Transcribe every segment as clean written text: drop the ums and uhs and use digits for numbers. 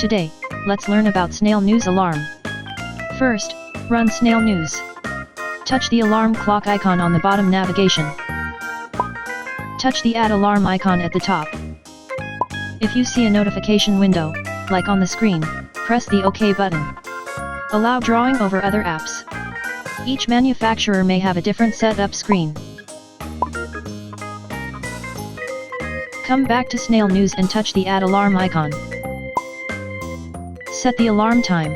Today, let's learn about Snail News Alarm. First, run Snail News. Touch the alarm clock icon on the bottom navigation. Touch the Add Alarm icon at the top. If you see a notification window, like on the screen, press the OK button. Allow drawing over other apps. Each manufacturer may have a different setup screen. Come back to Snail News and touch the Add Alarm icon. Set the alarm time.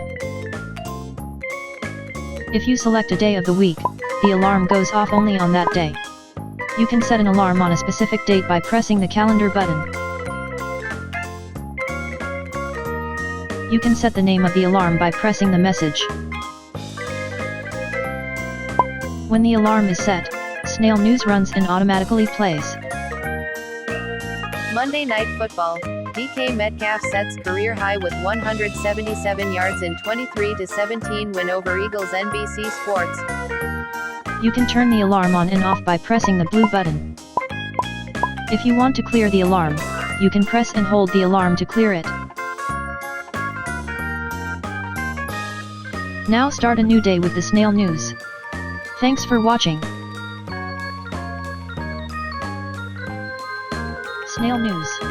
If you select a day of the week, the alarm goes off only on that day. You can set an alarm on a specific date by pressing the calendar button. You can set the name of the alarm by pressing the message. When the alarm is set, Snail News runs and automatically plays. Monday Night Football. DK Metcalf sets career high with 177 yards in 23-17 win over Eagles. NBC Sports. You can turn the alarm on and off by pressing the blue button. If you want to clear the alarm, you can press and hold the alarm to clear it. Now start a new day with the Snail News. Thanks for watching. Snail News.